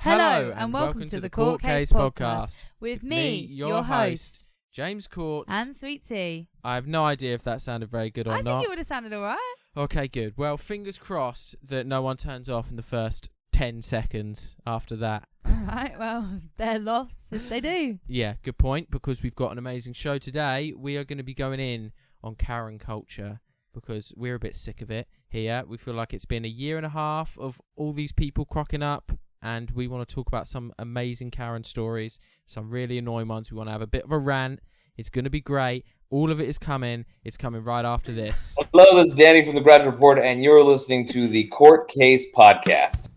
Hello and welcome to the Court Case Podcast with me, your host, James Court. And Sweet Tea. I have no idea if that sounded very good or I not. think it would have sounded alright. Okay, good. Well, fingers crossed that no one turns off in the first 10 seconds after that. Alright, well, they're lost if they do. Yeah, good point, because we've got an amazing show today. We are going to be going in on Karen culture because we're a bit sick of it here. We feel like it's been a year and a half of all these people crocking up, and we want to talk about some amazing Karen stories, some really annoying ones. We want to have a bit of a rant. It's going to be great. All of it is coming. It's coming right after this. Hello, this is Danny from the Graduate Report, and you're listening to the Court Case Podcast.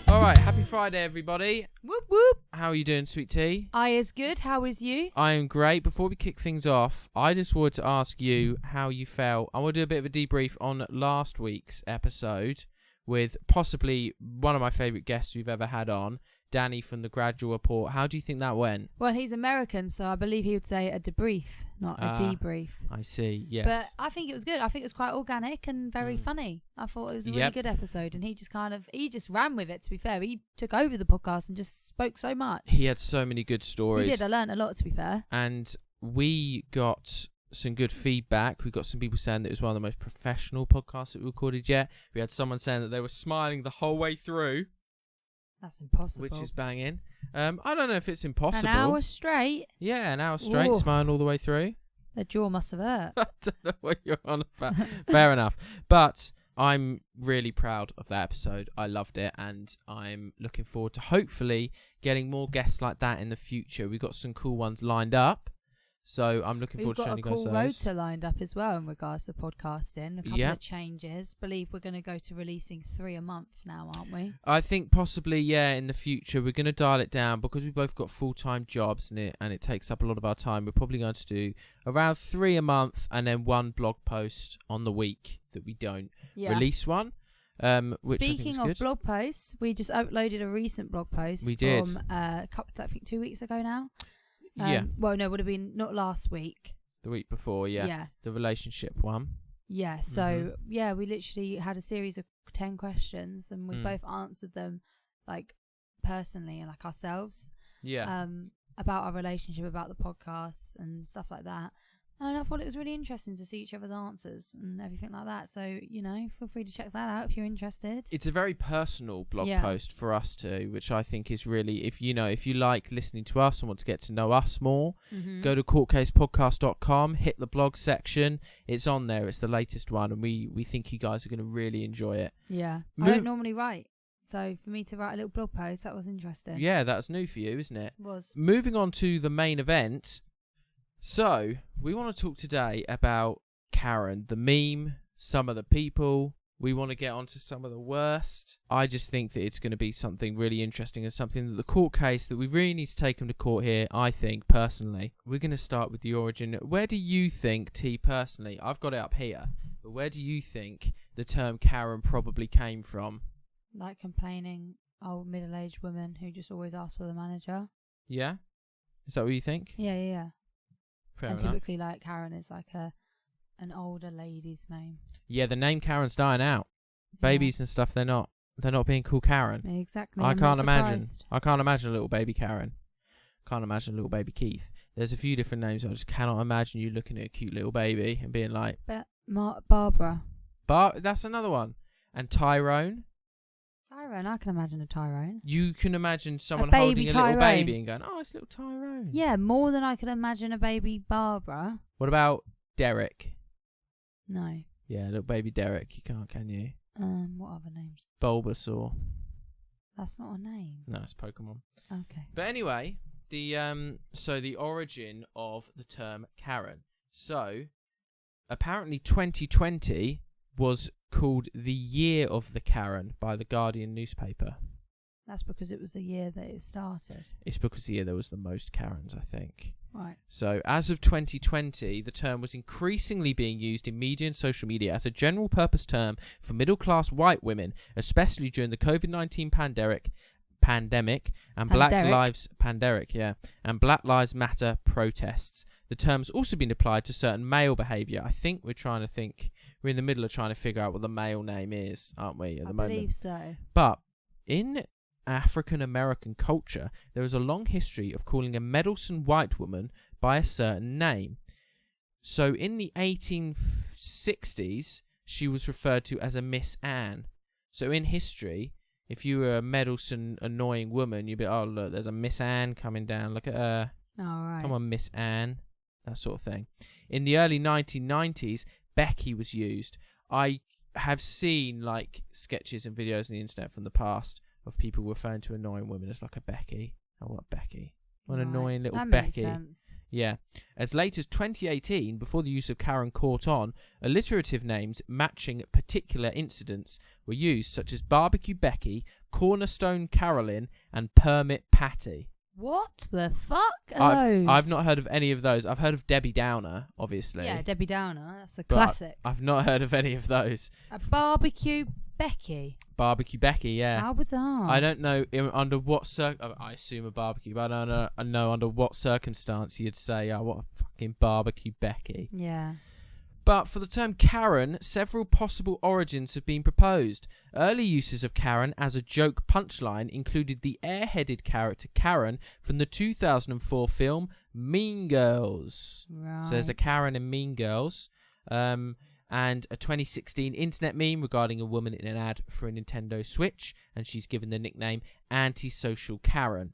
All right, happy Friday, everybody. Whoop whoop. How are you doing, Sweet Tea? I is good. How is you? I am great. Before we kick things off, I just wanted to ask you how you felt. I want to do a bit of a debrief on last week's episode with possibly one of my favourite guests we've ever had on, Danny from the Graduate Report. How do you think that went? Well, he's American, so I believe he would say a debrief, not a debrief. I see, yes. But I think it was good. I think it was quite organic and very funny. I thought it was a really good episode, and he just ran with it, to be fair. He took over the podcast and just spoke so much. He had so many good stories. He did. I learned a lot, to be fair. And we got some good feedback. We got some people saying that it was one of the most professional podcasts that we recorded yet. We had someone saying that they were smiling the whole way through. That's impossible. Which is banging. I don't know if it's impossible. An hour straight? Yeah, an hour straight, Ooh. Smiling all the way through. The jaw must have hurt. I don't know what you're on about. Fair enough. But I'm really proud of that episode. I loved it, and I'm looking forward to hopefully getting more guests like that in the future. We've got some cool ones lined up. So I'm looking forward to showing you guys those. We've got a cool rota lined up as well in regards to podcasting. A couple of changes. Believe we're going to go to releasing 3 a month now, aren't we? I think possibly, yeah, in the future. We're going to dial it down because we've both got full-time jobs and it takes up a lot of our time. We're probably going to do around 3 a month and then 1 blog post on the week that we don't release one. Which Speaking of blog posts, we just uploaded a recent blog post. We did. From I think 2 weeks ago now. Yeah. Well, no, it would have been not last week. The week before, yeah. Yeah. The relationship one. Yeah. So, we literally had a series of 10 questions and we both answered them, like, personally and, like, ourselves. Yeah. About our relationship, about the podcast and stuff like that. And I thought it was really interesting to see each other's answers and everything like that. So, feel free to check that out if you're interested. It's a very personal blog post for us too, which I think is really, if you like listening to us and want to get to know us more, go to courtcasepodcast.com, hit the blog section. It's on there. It's the latest one, and we think you guys are going to really enjoy it. Yeah. I don't normally write. So for me to write a little blog post, that was interesting. Yeah, that's new for you, isn't it? It was. Moving on to the main event. So, we want to talk today about Karen, the meme, some of the people. We want to get onto some of the worst. I just think that it's going to be something really interesting and something that the court case that we really need to take them to court here, I think, personally. We're going to start with the origin. Where do you think, T, personally, I've got it up here, but where do you think the term Karen probably came from? Like complaining old middle-aged women who just always ask for the manager. Yeah? Is that what you think? Yeah. Fair and enough. typically, like, Karen is like an older lady's name. Yeah, the name Karen's dying out. Babies and stuff, they're not being called Karen. Exactly. I can't imagine a little baby Karen. Can't imagine a little baby Keith. There's a few different names. I just cannot imagine you looking at a cute little baby and being like, Barbara. That's another one. And Tyrone. Tyrone, I can imagine a Tyrone. You can imagine someone holding a little baby and going, oh, it's little Tyrone. Yeah, more than I could imagine a baby Barbara. What about Derek? No. Yeah, little baby Derek. You can't, can you? What other names? Bulbasaur. That's not a name. No, it's Pokemon. Okay. But anyway, the origin of the term Karen. So, apparently 2020 was called the Year of the Karen by the Guardian newspaper. That's because it was the year that it started. It's because the year there was the most Karens, I think. Right. So, as of 2020, the term was increasingly being used in media and social media as a general-purpose term for middle-class white women, especially during the COVID-19 pandemic and Black Lives Matter protests. The term's also been applied to certain male behaviour. I think we're in the middle of trying to figure out what the male name is, aren't we, at the moment? I believe so. But in African American culture, there is a long history of calling a meddlesome white woman by a certain name. So in the 1860s, she was referred to as a Miss Anne. So in history, if you were a meddlesome, annoying woman, you'd be, oh, look, there's a Miss Anne coming down. Look at her. All right. Come on, Miss Anne. That sort of thing. In the early 1990s, Becky was used. I have seen like sketches and videos on the internet from the past of people referring to annoying women as like a Becky. Oh, what Becky? What an annoying little that Becky. Makes sense. Yeah. As late as 2018, before the use of Karen caught on, alliterative names matching particular incidents were used, such as Barbecue Becky, Cornerstone Carolyn, and Permit Patty. What the fuck are those? I've not heard of any of those. I've heard of Debbie Downer, obviously. Yeah, Debbie Downer. That's a classic. I've not heard of any of those. A Barbecue Becky. Barbecue Becky, yeah. How bizarre. I don't know under what I assume a barbecue, but I don't know under what circumstance you'd say, oh, what a fucking Barbecue Becky. Yeah. But for the term Karen, several possible origins have been proposed. Early uses of Karen as a joke punchline included the airheaded character Karen from the 2004 film Mean Girls. Right. So there's a Karen in Mean Girls. And a 2016 internet meme regarding a woman in an ad for a Nintendo Switch, and she's given the nickname Antisocial Karen.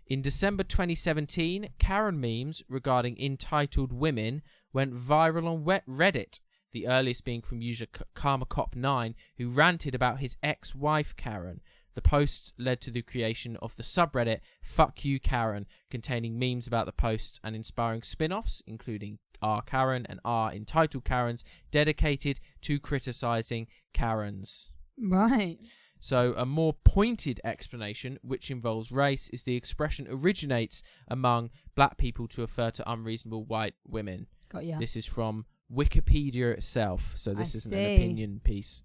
In December 2017, Karen memes regarding entitled women went viral on Reddit, the earliest being from user KarmaCop9, who ranted about his ex-wife Karen. The posts led to the creation of the subreddit Fuck You Karen, containing memes about the posts and inspiring spin-offs, including R Karen and R Entitled Karens, dedicated to criticising Karens. Right. So a more pointed explanation, which involves race, is the expression originates among black people to refer to unreasonable white women. Got ya. This is from Wikipedia itself, so this isn't an opinion piece.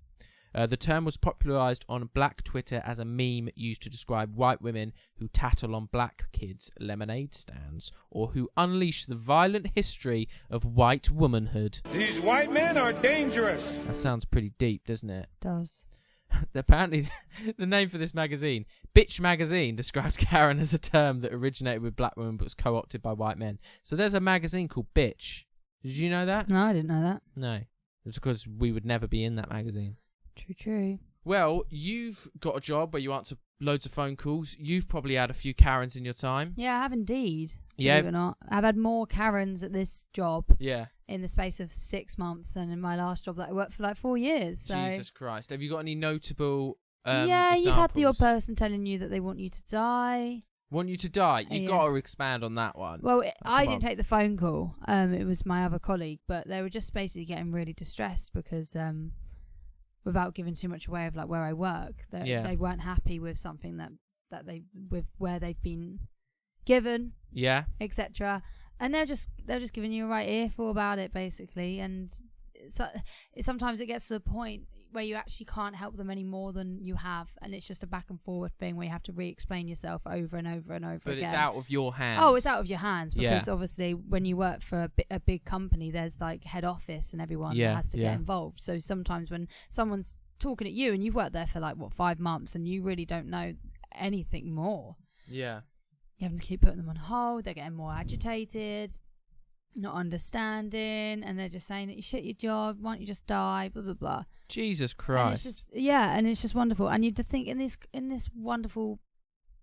The term was popularised on black Twitter as a meme used to describe white women who tattle on black kids' lemonade stands, or who unleash the violent history of white womanhood. These white men are dangerous. That sounds pretty deep, doesn't it? Does. Apparently, the name for this magazine, Bitch Magazine, described Karen as a term that originated with black women but was co-opted by white men. So there's a magazine called Bitch. Did you know that? No, I didn't know that. No. It's because we would never be in that magazine. True. Well, you've got a job where you answer loads of phone calls. You've probably had a few Karens in your time. Yeah, I have indeed. Yeah. Believe it or not. I've had more Karens at this job Yeah. in the space of 6 months than in my last job that I worked for like 4 years. So. Jesus Christ. Have you got any notable yeah, you've had the odd examples? person telling you that they want you to die. Want you to die? You've Yeah. got to expand on that one. Well, I come didn't take the phone call. It was my other colleague, but they were just basically getting really distressed because without giving too much away of like where I work, they weren't happy with something that they with where they've been given, Yeah. etc. And they're just giving you a right earful about it basically, and sometimes it gets to the point where you actually can't help them any more than you have, and it's just a back and forward thing where you have to re-explain yourself over and over and over But again. it's out of your hands. Oh, it's out of your hands because Yeah. obviously when you work for a big company, there's like head office and everyone Yeah, that has to yeah. get involved. So sometimes when someone's talking at you and you've worked there for like 5 months and you really don't know anything more, Yeah. you have to keep putting them on hold. They're getting more agitated, not understanding, and they're just saying that you shit your job. Why don't you just die? Blah blah blah. Jesus And Christ. it's just, and it's just wonderful. And you just think in this wonderful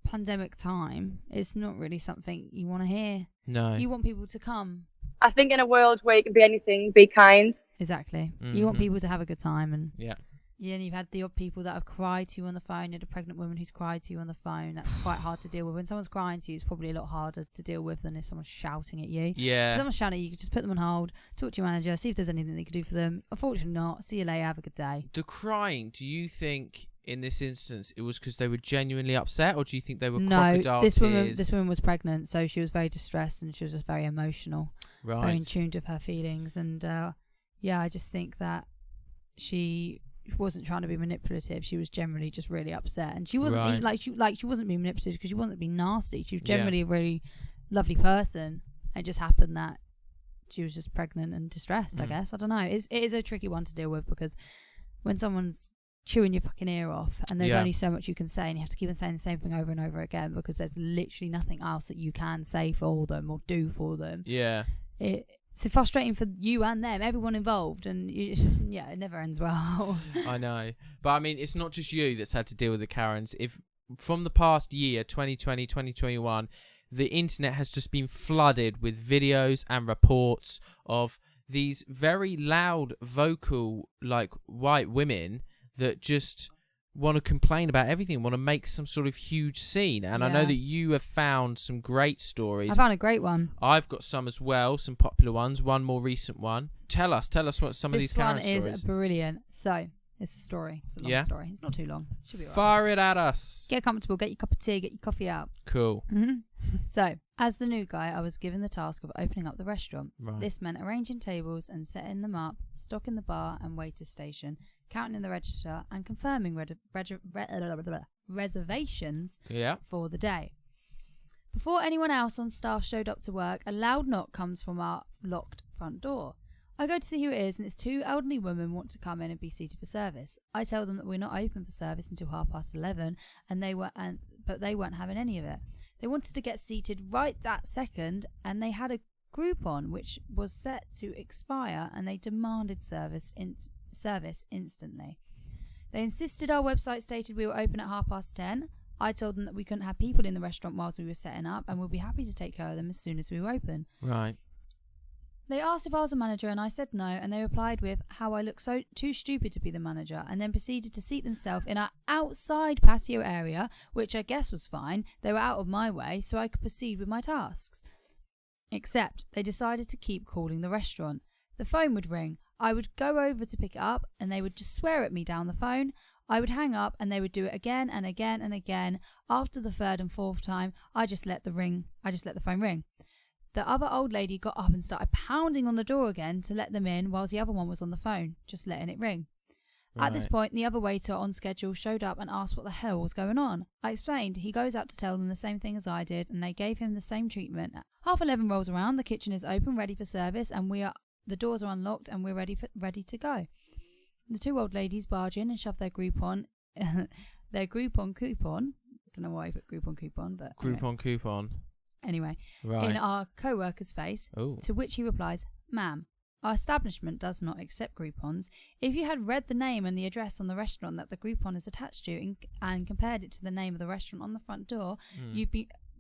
pandemic time, it's not really something you want to hear. No. You want people to come. I think in a world where you can be anything, be kind. Exactly. You want Mhm. people to have a good time, and Yeah. and you've had the odd people that have cried to you on the phone. You had a pregnant woman who's cried to you on the phone. That's quite hard to deal with. When someone's crying to you, it's probably a lot harder to deal with than if someone's shouting at you. If Yeah. someone's shouting at you, you can just put them on hold, talk to your manager, see if there's anything they can do for them. Unfortunately not. See you later, have a good day. The crying, do you think in this instance it was because they were genuinely upset, or do you think they were No, crocodile this tears? woman was pregnant, so she was very distressed and she was just very emotional, very in Right. tune with her feelings. And I just think that she wasn't trying to be manipulative. She was generally just really upset, and she wasn't Right. she wasn't being manipulative because she wasn't being nasty. She was Yeah. generally a really lovely person. It just happened that she was just pregnant and distressed, I guess. I don't know. It is a tricky one to deal with, because when someone's chewing your fucking ear off and there's only so much you can say, and you have to keep on saying the same thing over and over again because there's literally nothing else that you can say for them or do for them. Yeah. It's frustrating for you and them, everyone involved, and it's just, it never ends well. I know. But I mean, it's not just you that's had to deal with the Karens. If from the past year, 2020, 2021, the internet has just been flooded with videos and reports of these very loud, vocal, like, white women that just want to complain about everything, want to make some sort of huge scene. And I know that you have found some great stories. I found a great one. I've got some as well, some popular ones, one more recent one. Tell us what some of these Karen stories. This one is brilliant. So, it's a story. It's a long story. It's not too long. Should be all right. Fire it at us. Get comfortable, get your cup of tea, get your coffee out. Cool. So, as the new guy, I was given the task of opening up the restaurant. Right. This meant arranging tables and setting them up, stocking the bar and waiter station, counting in the register, and confirming reservations for the day. Before anyone else on staff showed up to work, a loud knock comes from our locked front door. I go to see who it is, and it's two elderly women want to come in and be seated for service. I tell them that we're not open for service until 11:30, but they weren't having any of it. They wanted to get seated right that second, and they had a Groupon which was set to expire, and they demanded service instantly. They insisted our website stated we were open at 10:30. I told them that we couldn't have people in the restaurant whilst we were setting up, and we'll be happy to take care of them as soon as we were open. Right. They asked if I was a manager, and I said no, and they replied with how I look so too stupid to be the manager, and then proceeded to seat themselves in our outside patio area, which I guess was fine. They were out of my way, so I could proceed with my tasks. Except they decided to keep calling the restaurant. The phone would ring. I would go over to pick it up, and they would just swear at me down the phone. I would hang up, and they would do it again and again and again. After the third and fourth time, I just let the phone ring. The other old lady got up and started pounding on the door again to let them in, whilst the other one was on the phone, just letting it ring. Right. At this point, the other waiter on schedule showed up and asked what the hell was going on. I explained. He goes out to tell them the same thing as I did, and they gave him the same treatment. 11:30 rolls around, the kitchen is open, ready for service, and the doors are unlocked, and we're ready to go. The two old ladies barge in and shove their Groupon coupon. I don't know why I put Groupon coupon, but Groupon coupon. Anyway, right. In our co-worker's face, to which he replies, "Ma'am, our establishment does not accept Groupons. If you had read the name and the address on the restaurant that the Groupon is attached to and compared it to the name of the restaurant on the front door,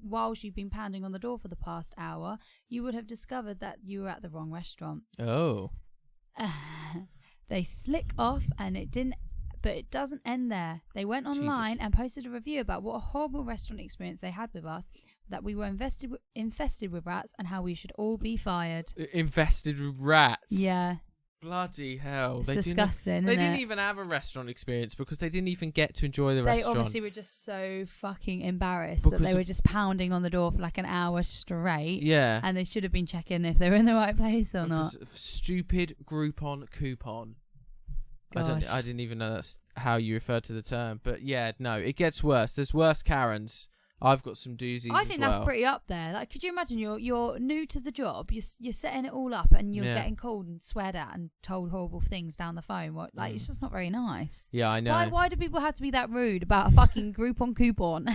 whilst you've been pounding on the door for the past hour, you would have discovered that you were at the wrong restaurant." Oh. They slick off, and but it doesn't end there. They went online and posted a review about what a horrible restaurant experience they had with us, that we were infested with rats, and how we should all be fired. Infested with rats? Yeah. Bloody hell. It's disgusting, They didn't even have a restaurant experience because they didn't even get to enjoy the restaurant. They obviously were just so fucking embarrassed that they were just pounding on the door for like an hour straight. Yeah. And they should have been checking if they were in the right place or not. Stupid Groupon coupon. Gosh. I didn't even know that's how you refer to the term. But yeah, no, it gets worse. There's worse Karens. I've got some doozies I think as well. that's pretty up there. Like, could you imagine you're new to the job, you're setting it all up, and you're getting called and sweared at and told horrible things down the phone? It's just not very nice. Yeah, I know. Why do people have to be that rude about a fucking Groupon coupon?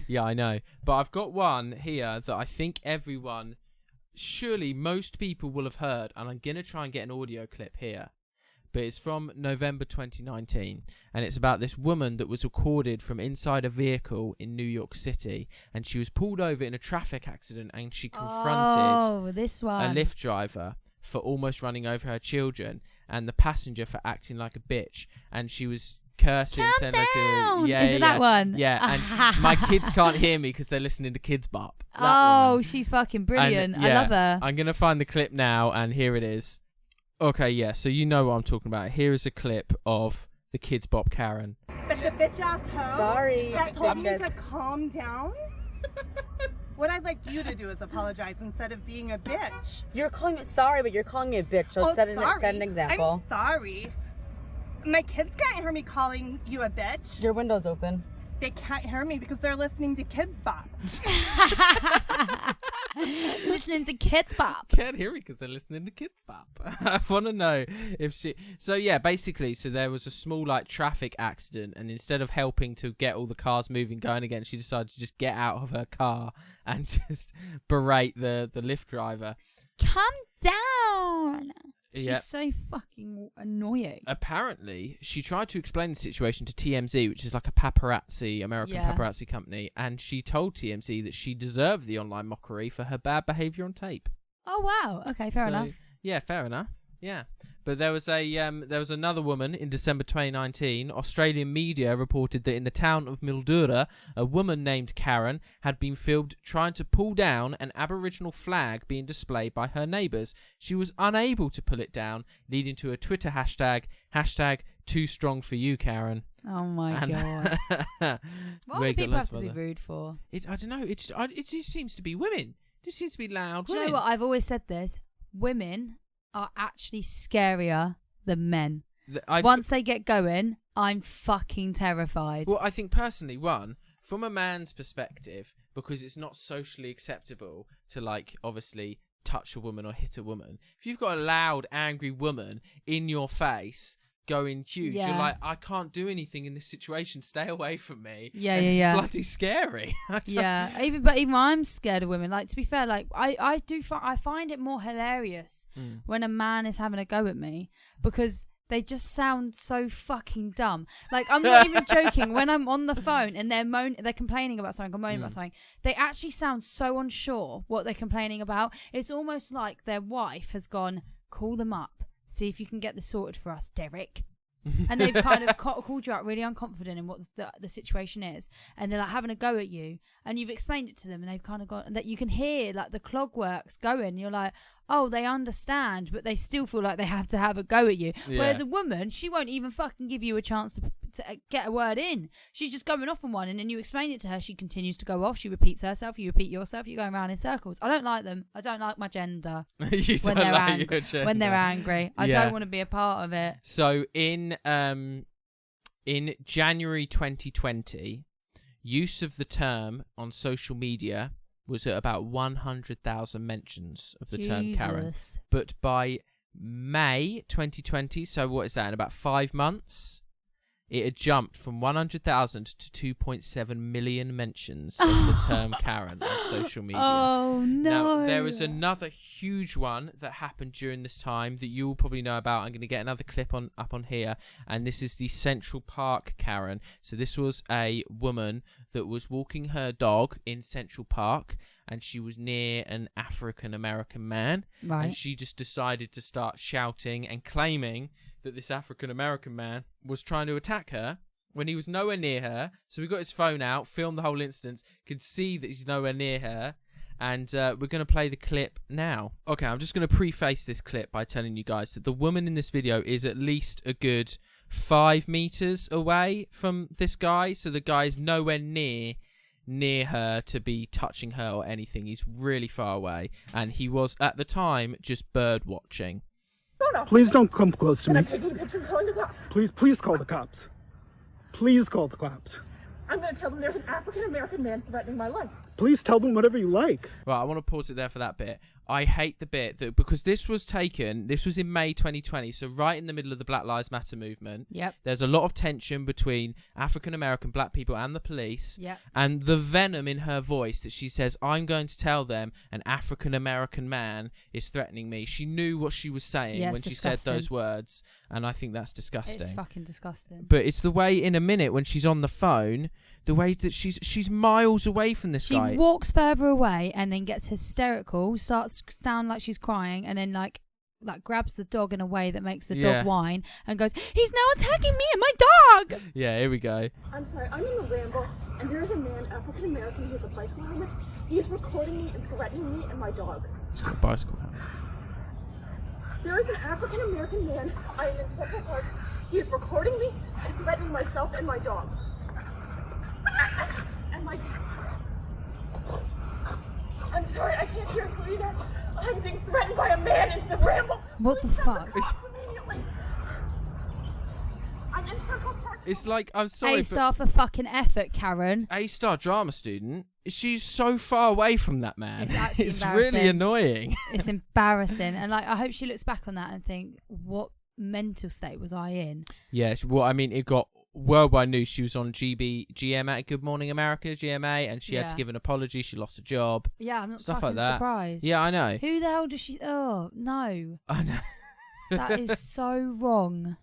Yeah, I know. But I've got one here that I think surely most people will have heard, and I'm going to try and get an audio clip here. But it's from November 2019, and it's about this woman that was recorded from inside a vehicle in New York City, and she was pulled over in a traffic accident, and she confronted a Lyft driver for almost running over her children, and the passenger for acting like a bitch, and she was cursing. Calm down! Is it that one? Yeah, and my kids can't hear me because they're listening to Kids Bop. She's fucking brilliant. I love her. I'm going to find the clip now, and here it is. Okay, yeah, so you know what I'm talking about. Here is a clip of the Kids Bop Karen. But the bitch ass hoe Sorry, that told me bitches. to calm down. What I'd like you to do is apologize instead of being a bitch. You're calling me sorry, but you're calling me a bitch. So set an example. I'm sorry. My kids can't hear me calling you a bitch. Your window's open. They can't hear me because they're listening to Kids Bop. Listening to Kids Bop. Can't hear me because they're listening to Kids Bop. I want to know if she... So, yeah, basically, so there was a small, like, traffic accident, and instead of helping to get all the cars moving, going again, she decided to just get out of her car and just berate the Lyft driver. Calm down. She's Yep. so fucking annoying. Apparently, she tried to explain the situation to TMZ, which is like a paparazzi, American paparazzi company, and she told TMZ that she deserved the online mockery for her bad behaviour on tape. Oh wow. Okay, fair enough. Yeah, fair enough. Yeah. But there was another woman in December 2019. Australian media reported that in the town of Mildura, a woman named Karen had been filmed trying to pull down an Aboriginal flag being displayed by her neighbours. She was unable to pull it down, leading to a Twitter hashtag #TooStrongForYou, Karen. Oh my god. What do people have to be rude for? I don't know. It just seems to be women. It just seems to be loud Do you women. know what? I've always said this. Women are actually scarier than men. Once they get going, I'm fucking terrified. Well, I think personally, from a man's perspective, because it's not socially acceptable to, like, obviously touch a woman or hit a woman. If you've got a loud, angry woman in your face going huge, you're like, I can't do anything in this situation. Stay away from me. It's bloody scary. Even I'm scared of women. Like, to be fair, like I find it more hilarious when a man is having a go at me because they just sound so fucking dumb. Like, I'm not even joking. When I'm on the phone and they're complaining about something, or moaning about something, they actually sound so unsure what they're complaining about. It's almost like their wife has gone, call them up. See if you can get this sorted for us, Derek. And they've kind of called you out really unconfident in what the situation is. And they're like having a go at you. And you've explained it to them and they've kind of got that you can hear like the clogworks going. You're like, oh, they understand, but they still feel like they have to have a go at you. Yeah. Whereas a woman, she won't even fucking give you a chance to get a word in. She's just going off on one, and then you explain it to her. She continues to go off. She repeats herself. You repeat yourself. You're going around in circles. I don't like them. I don't like my gender. You when don't they're like angry. your gender. When they're angry, I don't want to be a part of it. So in January 2020, use of the term on social media was at about 100,000 mentions of the term Karen. But by May 2020, so what is that, in about 5 months, it had jumped from 100,000 to 2.7 million mentions of the term Karen on social media. Oh, no. Now, there was another huge one that happened during this time that you'll probably know about. I'm going to get another clip up on here, and this is the Central Park Karen. So this was a woman that was walking her dog in Central Park, and she was near an African-American man. Right. And she just decided to start shouting and claiming that this African-American man was trying to attack her when he was nowhere near her. So we got his phone out, filmed the whole instance, could see that he's nowhere near her, and we're going to play the clip now. Okay, I'm just going to preface this clip by telling you guys that the woman in this video is at least a good 5 meters away from this guy, so the guy's nowhere near her to be touching her or anything. He's really far away, and he was, at the time, just bird watching. Please don't come close to me. Please call the cops. Please call the cops. I'm going to tell them there's an African-American man threatening my life. Please tell them whatever you like. Right, I want to pause it there for that bit. I hate the bit that, because this was in May 2020, so right in the middle of the Black Lives Matter movement. Yep. There's a lot of tension between African-American black people and the police. Yep. And the venom in her voice that she says, I'm going to tell them an African-American man is threatening me. She knew what she was saying when she said those words, and I think that's disgusting. It's fucking disgusting. But it's the way in a minute when she's on the phone, the way that she's miles away from this guy. She walks further away and then gets hysterical, starts to sound like she's crying, and then like grabs the dog in a way that makes the dog whine and goes, he's now attacking me and my dog! Yeah, here we go. I'm sorry, I'm in a ramble, and there's a man, African-American, who has a bicycle helmet. He is recording me and threatening me and my dog. He's got a bicycle helmet. There is an African-American man. I am in Central Park. He is recording me and threatening myself and my dog. And my... I'm sorry, I can't hear you guys. I'm being threatened by a man in the ramble. What the fuck? I'm in Central Park. It's like, I'm sorry, A-star for fucking effort, Karen. A-star drama student she's so far away from that man. It's actually it's embarrassing. really annoying. It's embarrassing. And like, I hope she looks back on that and think, what mental state was I in? Yes, well, I mean, it got worldwide news. She was on GMA, Good Morning America, GMA, and she had to give an apology. She lost a job. Yeah, I'm not Stuff fucking like that. surprised. Yeah, I know. Who the hell does she... Oh, no. I know. That is so wrong.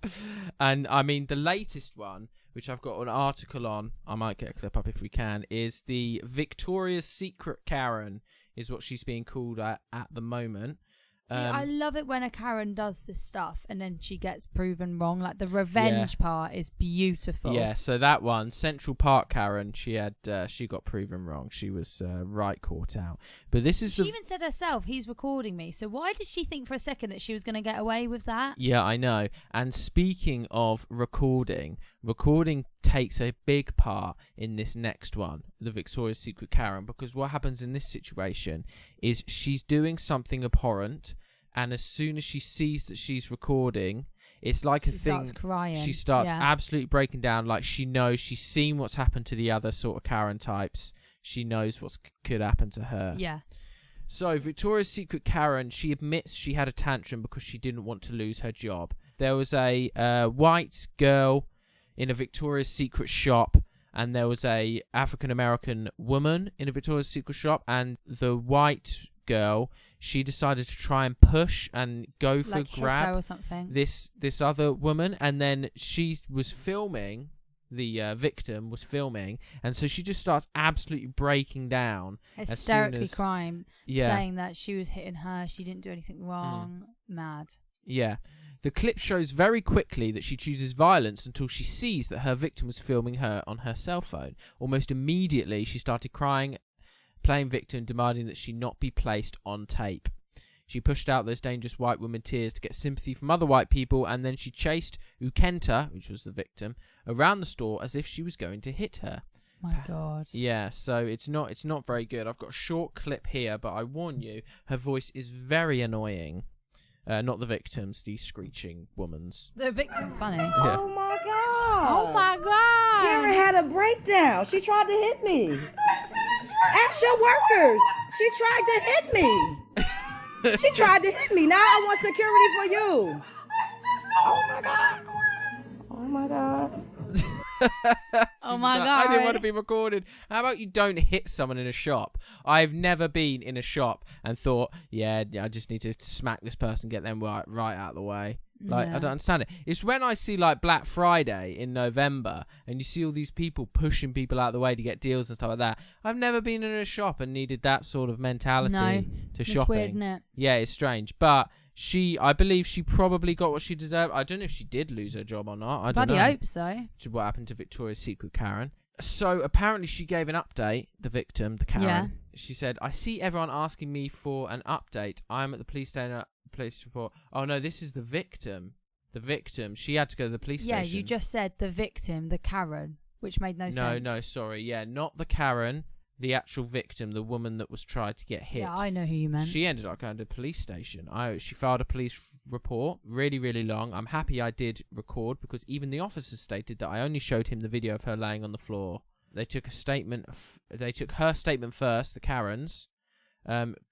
And, I mean, the latest one, which I've got an article on, I might get a clip up if we can, is the Victoria's Secret Karen, is what she's being called at the moment. See, I love it when a Karen does this stuff and then she gets proven wrong. Like, the revenge part is beautiful. Yeah, so that one, Central Park Karen, she got proven wrong. She was right caught out. But this is She even said herself, he's recording me. So why did she think for a second that she was going to get away with that? Yeah, I know. And speaking of recording takes a big part in this next one, the Victoria's Secret Karen, because what happens in this situation is she's doing something abhorrent, and as soon as she sees that she's recording, it's like she starts crying. She starts absolutely breaking down. Like, she knows, she's seen what's happened to the other sort of Karen types. She knows what could happen to her. Yeah. So Victoria's Secret Karen, she admits she had a tantrum because she didn't want to lose her job. There was a white girl in a Victoria's Secret shop, and there was a African-American woman in a Victoria's Secret shop, and the white girl, she decided to try and push and go for like grab hit her or something. this other woman, and then she was filming, the victim was filming, and so she just starts absolutely breaking down, hysterically crying, saying that she was hitting her, she didn't do anything wrong. Mad. Yeah. The clip shows very quickly that she chooses violence until she sees that her victim was filming her on her cell phone. Almost immediately, she started crying, playing victim, demanding that she not be placed on tape. She pushed out those dangerous white woman tears to get sympathy from other white people, and then she chased Ukenta, which was the victim, around the store as if she was going to hit her. My God. Yeah, so it's not very good. I've got a short clip here, but I warn you, her voice is very annoying. Not the victims, the screeching woman's. The victim's funny. Yeah. Oh my God. Oh my God. Karen had a breakdown. She tried to hit me. Ask your workers. She tried to hit me. She tried to hit me. Now I want security for you. Oh my God. Oh my God. Oh my God. I didn't want to be recorded. How about you don't hit someone in a shop? I've never been in a shop and thought, yeah, I just need to smack this person, get them right out of the way. Like, I don't understand it. It's when I see like Black Friday in November and you see all these people pushing people out of the way to get deals and stuff like that. I've never been in a shop and needed that sort of mentality to shopping. It's weird, isn't it? Yeah, it's strange. But I believe she probably got what she deserved. I don't know if she did lose her job or not. I don't know. Bloody hope so. What happened to Victoria's Secret Karen. So apparently she gave an update, the victim, the Karen. Yeah. She said, I see everyone asking me for an update. I'm at the police station. Police report. Oh no, this is the victim. The victim. She had to go to the police station. Yeah, you just said the victim, the Karen, which made no sense. No, sorry. Yeah, not the Karen. The actual victim, the woman that was tried to get hit. Yeah, I know who you meant. She ended up going to the police station. She filed a police report, really, really long. I'm happy I did record because even the officer stated that I only showed him the video of her laying on the floor. They took a statement. They took her statement first, the Karen's.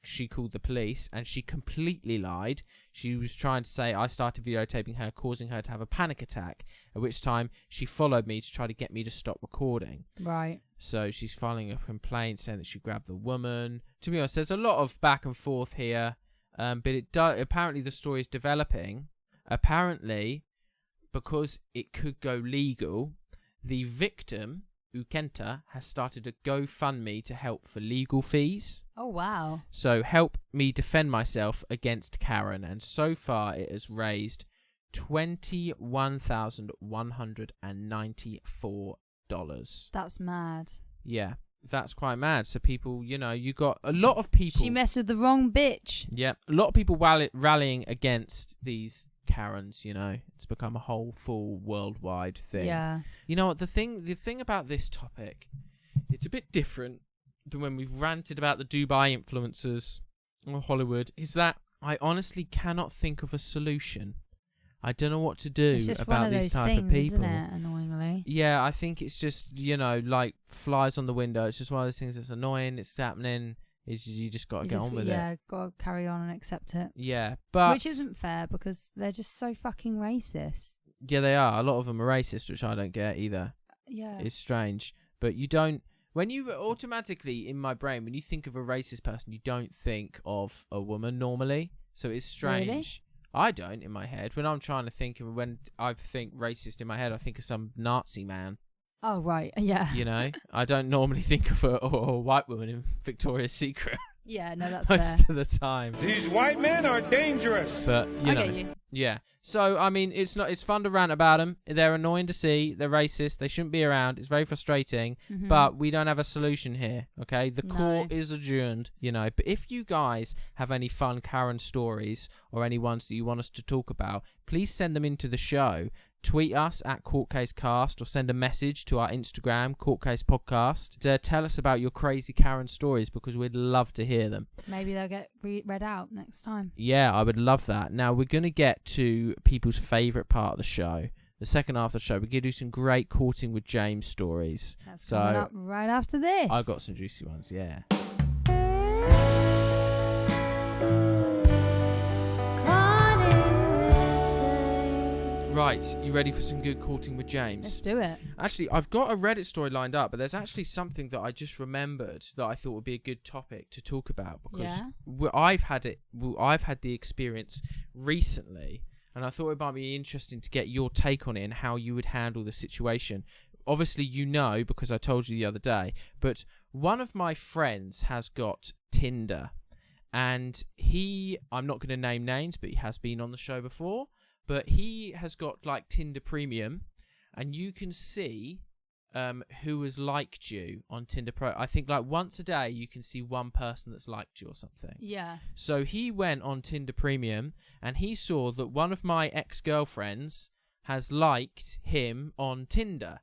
She called the police and she completely lied. She was trying to say I started videotaping her, causing her to have a panic attack, at which time she followed me to try to get me to stop recording. Right. So she's filing a complaint saying that she grabbed the woman. To be honest, there's a lot of back and forth here, but apparently the story is developing. Apparently, because it could go legal, the victim, Ukenta, has started a GoFundMe to help for legal fees. Oh, wow. So help me defend myself against Karen. And so far it has raised $21,194. That's mad. Yeah, that's quite mad. So people, you got a lot of people. She messed with the wrong bitch. Yeah, a lot of people rallying against these Karens. It's become a whole full worldwide thing. Yeah. You know what, the thing about this topic, it's a bit different than when we've ranted about the Dubai influencers or Hollywood, is that I honestly cannot think of a solution. I don't know what to do it's just about one of these those type things, of people. Isn't it? Annoyingly. annoy. Yeah, I think it's just, like flies on the window. It's just one of those things that's annoying. It's happening. You just got to get on with it. Yeah, got to carry on and accept it. Yeah, but... Which isn't fair because they're just so fucking racist. Yeah, they are. A lot of them are racist, which I don't get either. Yeah. It's strange. But you don't... When you automatically, in my brain, when you think of a racist person, you don't think of a woman normally. So it's strange. Really? I don't in my head. When I'm trying to think of... When I think racist in my head, I think of some Nazi man. Oh, right. Yeah. I don't normally think of a white woman in Victoria's Secret. Yeah, no, that's most fair. of the time. These white men are dangerous. But, I get you. Yeah. So, I mean, it's fun to rant about them. They're annoying to see. They're racist. They shouldn't be around. It's very frustrating. Mm-hmm. But we don't have a solution here, okay? The court is adjourned, But if you guys have any fun Karen stories or any ones that you want us to talk about, please send them into the show. Tweet us at CourtCaseCast or send a message to our Instagram, CourtCase Podcast, to tell us about your crazy Karen stories because we'd love to hear them. Maybe they'll get read out next time. Yeah, I would love that. Now, we're going to get to people's favourite part of the show. The second half of the show, we're going to do some great Courting with James stories. That's coming up right after this. I've got some juicy ones, yeah. Right, you ready for some good Courting with James? Let's do it. Actually, I've got a Reddit story lined up, but there's actually something that I just remembered that I thought would be a good topic to talk about because I've had the experience recently, and I thought it might be interesting to get your take on it and how you would handle the situation. Obviously, because I told you the other day, but one of my friends has got Tinder, and I'm not going to name names, but he has been on the show before. But he has got like Tinder Premium, and you can see who has liked you on Tinder Pro. I think like once a day you can see one person that's liked you or something. Yeah. So he went on Tinder Premium and he saw that one of my ex-girlfriends has liked him on Tinder.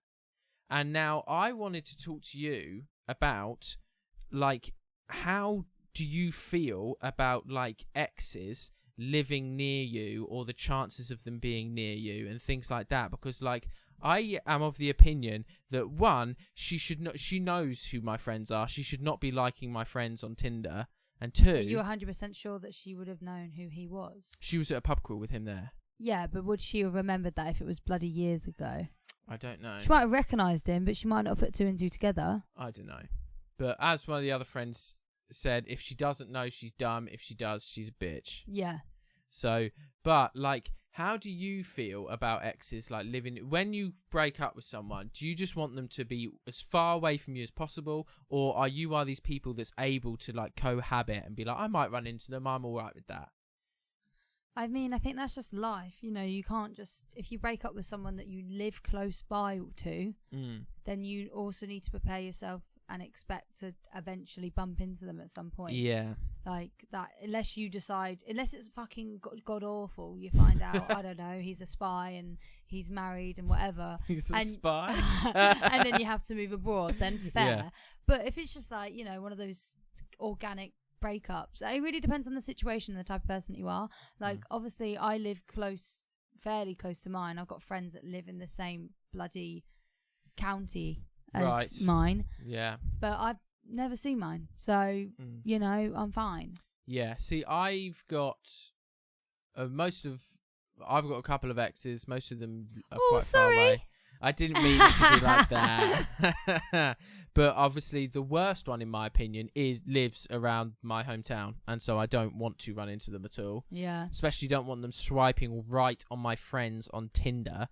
And now I wanted to talk to you about like how do you feel about like exes living near you or the chances of them being near you and things like that, because like I am of the opinion that one, she knows who my friends are, she should not be liking my friends on Tinder, and two, are you 100% sure that she would have known who he was? She was at a pub crawl with him there. Yeah, but would she have remembered that if it was bloody years ago? I don't know. She might have recognised him, but she might not have put two and two together. I don't know. But as one of the other friends said, if she doesn't know, she's dumb. If she does, she's a bitch. Yeah. So, but like, how do you feel about exes like living when you break up with someone? Do you just want them to be as far away from you as possible, or are you one of these people that's able to like cohabit and be like, I might run into them, I'm all right with that? I mean, I think that's just life. You can't just, if you break up with someone that you live close by to, then you also need to prepare yourself and expect to eventually bump into them at some point. Yeah. Like that, unless it's fucking god awful, you find out, I don't know, he's a spy and he's married and whatever. He's a spy? And then you have to move abroad, then fair. Yeah. But if it's just like, one of those organic breakups, it really depends on the situation and the type of person that you are. Like, obviously, I live fairly close to mine. I've got friends that live in the same bloody county as mine. Yeah. But I've never seen mine. So, I'm fine. Yeah. See, I've got I've got a couple of exes. Most of them are quite far away. I didn't mean it to be like that. But obviously the worst one, in my opinion, lives around my hometown. And so I don't want to run into them at all. Yeah. Especially don't want them swiping right on my friends on Tinder.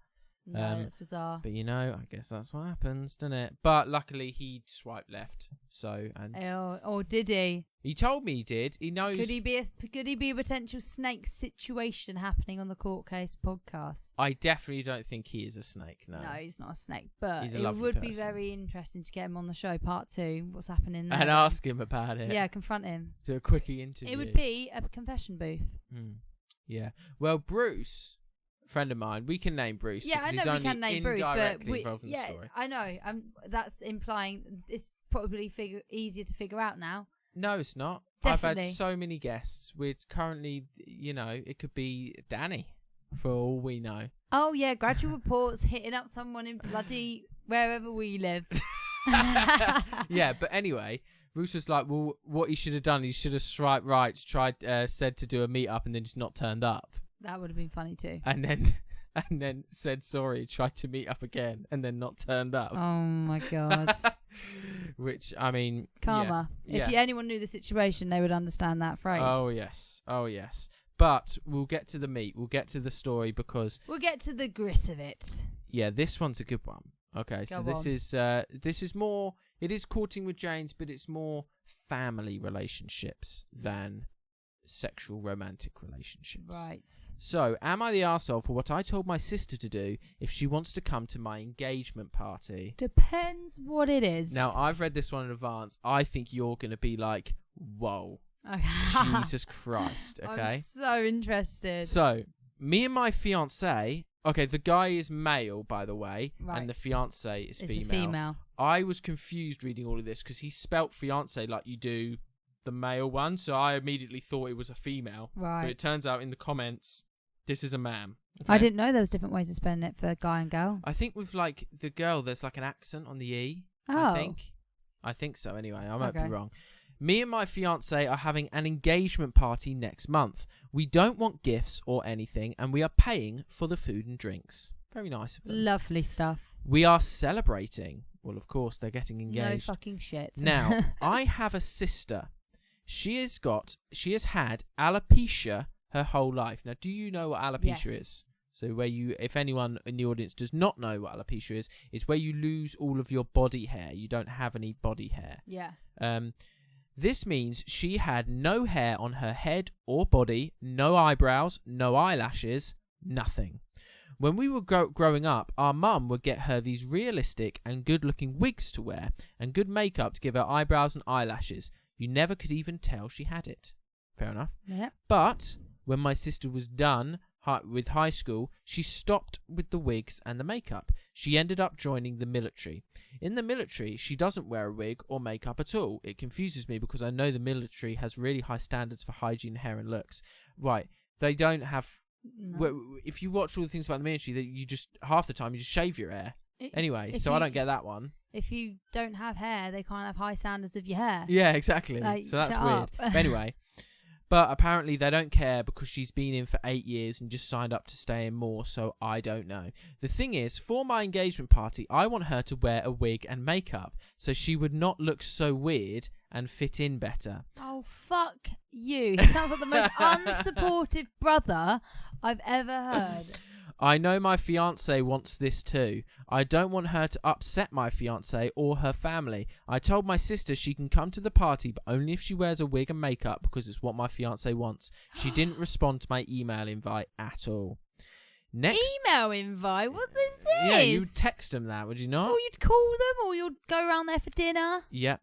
No, that's bizarre. But I guess that's what happens, doesn't it? But luckily he swiped left. So or did he? He told me he did. He knows. Could he be a potential snake situation happening on the Court Case podcast? I definitely don't think he is a snake. No, he's not a snake. But he's a it lovely would person. be very interesting to get him on the show, part 2. What's happening there? And ask him about it. Yeah, confront him. Do a quickie interview. It would be a confession booth. Yeah. Well, Bruce, friend of mine, we can name Bruce. Yeah, I know we can name Bruce, but involved in the story. I know. That's implying it's probably easier to figure out now. No, it's not. Definitely. I've had so many guests. We're currently, it could be Danny. for all we know. Oh, yeah, gradual reports hitting up someone in bloody wherever we live. Yeah, but anyway, Bruce was like, well, what he should have done, he should have swiped right, said to do a meet-up and then just not turned up. That would have been funny too. And then said sorry, tried to meet up again, and then not turned up. Oh my God. Which, I mean... Karma. Yeah. If anyone knew the situation, they would understand that phrase. Oh, yes. Oh, yes. But we'll get to the meat. We'll get to the story because... We'll get to the grit of it. Yeah, this one's a good one. Okay, so this is more... It is courting with James, but it's more family relationships than sexual romantic relationships. Right. So, am I the arsehole for what I told my sister to do if she wants to come to my engagement party? Depends what it is. Now, I've read this one in advance. I think you're going to be like, whoa. Okay. Jesus Christ, okay? I'm so interested. So, me and my fiancé... Okay, the guy is male, by the way, right. and the fiancé is it's female. A female. I was confused reading all of this because he spelt fiancé like you do the male one, so I immediately thought it was a female. Right. But it turns out in the comments, this is a man. Okay? I didn't know there was different ways of spelling it for guy and girl. I think with like the girl, there's like an accent on the E. Oh. I think so anyway. I might be wrong. Me and my fiancé are having an engagement party next month. We don't want gifts or anything, and we are paying for the food and drinks. Very nice of them. Lovely stuff. We are celebrating. Well, of course, they're getting engaged. No fucking shit. Now, I have a sister. She has had alopecia her whole life. Now, do you know what alopecia is? So if anyone in the audience does not know what alopecia is, it's where you lose all of your body hair. You don't have any body hair. Yeah. This means she had no hair on her head or body, no eyebrows, no eyelashes, nothing. When we were growing up, our mum would get her these realistic and good-looking wigs to wear and good makeup to give her eyebrows and eyelashes. You never could even tell she had it. Fair enough. Yeah. But when my sister was done with high school, she stopped with the wigs and the makeup. She ended up joining the military. In the military, she doesn't wear a wig or makeup at all. It confuses me because I know the military has really high standards for hygiene, hair and looks. Right, they don't have... No. If you watch all the things about the military, that you just half the time you just shave your hair. Anyway, so I don't get that one. If you don't have hair, they can't have high standards of your hair. Yeah, exactly. Like, so that's shut weird. up. But anyway... But apparently they don't care because she's been in for 8 years and just signed up to stay in more, so I don't know. The thing is, for my engagement party, I want her to wear a wig and makeup so she would not look so weird and fit in better. Oh, fuck you. He sounds like the most unsupportive brother I've ever heard. I know my fiancé wants this too. I don't want her to upset my fiancé or her family. I told my sister she can come to the party, but only if she wears a wig and makeup because it's what my fiancé wants. She didn't respond to my email invite at all. Next email invite? What is this? Yeah, you'd text them that, would you not? Or you'd call them, or you'd go around there for dinner. Yep.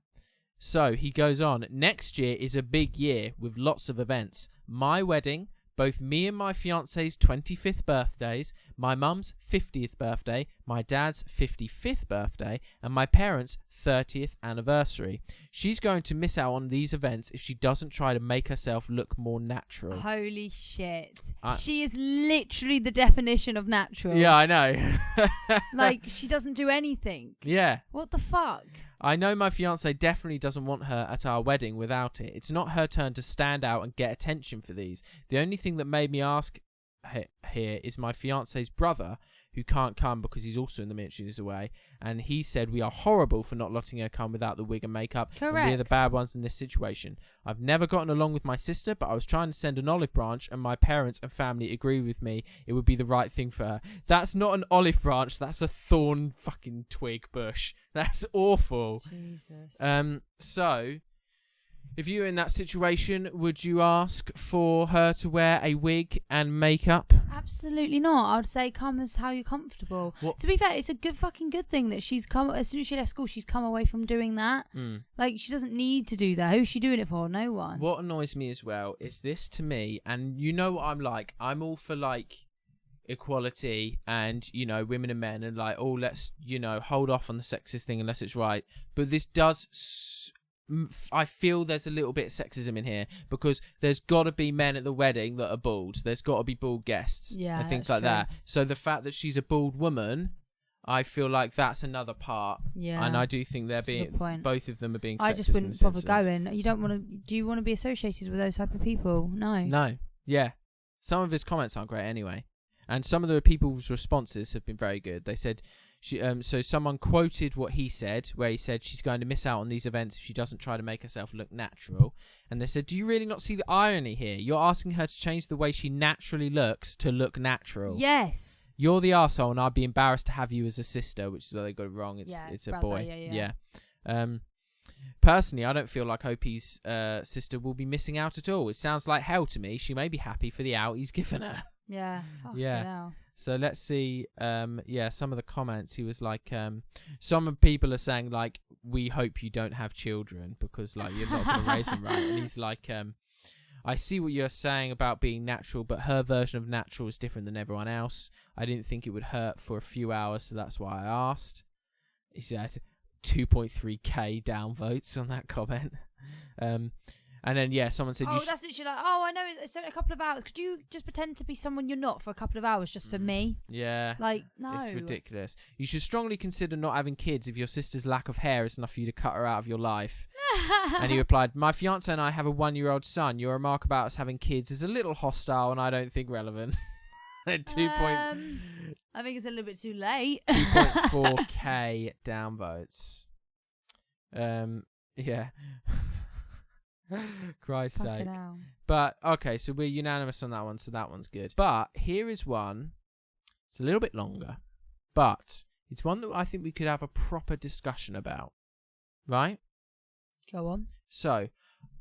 So he goes on. Next year is a big year with lots of events. My wedding, both me and my fiancé's 25th birthdays, my mum's 50th birthday, my dad's 55th birthday, and my parents' 30th anniversary. She's going to miss out on these events if she doesn't try to make herself look more natural. Holy shit. She is literally the definition of natural. Yeah, I know. Like, she doesn't do anything. Yeah. What the fuck? I know my fiancé definitely doesn't want her at our wedding without it. It's not her turn to stand out and get attention for these. The only thing that made me ask here is my fiancé's brother, who can't come because he's also in the military, is away, and he said we are horrible for not letting her come without the wig and makeup. Correct. And we're the bad ones in this situation. I've never gotten along with my sister, but I was trying to send an olive branch, and my parents and family agree with me it would be the right thing for her. That's not an olive branch, that's a thorn fucking twig bush. That's awful. Jesus. So, if you were in that situation, would you ask for her to wear a wig and makeup? Absolutely not. I'd say come as how you're comfortable. What? To be fair, it's a good thing that she's come, as soon as she left school, she's come away from doing that. Like, she doesn't need to do that. Who's she doing it for? No one. What annoys me as well is this to me, and you know what I'm like, I'm all for like equality and, you know, women and men, and like, oh, let's, you know, hold off on the sexist thing unless it's right. But this does I feel there's a little bit of sexism in here because there's got to be men at the wedding that are bald. There's got to be bald guests and things like that. So the fact that she's a bald woman, I feel like that's another part. Yeah. And I do think they're being, both of them are being sexist. I just wouldn't bother going. You don't want to, do you want to be associated with those type of people? No. No. Yeah. Some of his comments aren't great anyway. And some of the people's responses have been very good. They said, so someone quoted what he said, where he said she's going to miss out on these events if she doesn't try to make herself look natural. And they said, do you really not see the irony here? You're asking her to change the way she naturally looks to look natural. Yes. You're the arsehole, and I'd be embarrassed to have you as a sister, which is where they got it wrong. It's a boy. Yeah. Personally, I don't feel like Opie's sister will be missing out at all. It sounds like hell to me. She may be happy for the out he's given her. Yeah. Yeah. So let's see. Some of the comments. He was like, some people are saying like, we hope you don't have children because like you're not going to raise them right. And he's like, I see what you're saying about being natural, but her version of natural is different than everyone else. I didn't think it would hurt for a few hours, so that's why I asked. He said 2.3k downvotes on that comment. And then, someone said... that's literally like, I know, it's only a couple of hours. Could you just pretend to be someone you're not for a couple of hours just for me? Yeah. Like, no. It's ridiculous. You should strongly consider not having kids if your sister's lack of hair is enough for you to cut her out of your life. And he replied, my fiancé and I have a 1-year-old son. Your remark about us having kids is a little hostile and I don't think relevant. I think it's a little bit too late. 2.4k downvotes. Yeah. Christ's sake. But okay, so we're unanimous on that one, so that one's good. But here is one. It's a little bit longer, but it's one that I think we could have a proper discussion about. Right? Go on. So,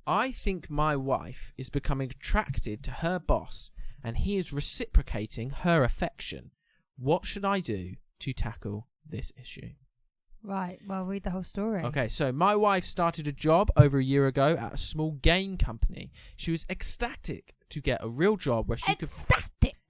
I think my wife is becoming attracted to her boss and he is reciprocating her affection. What should I do to tackle this issue? Right, well, read the whole story. Okay, so my wife started a job over a year ago at a small game company. She was ecstatic to get a real job where she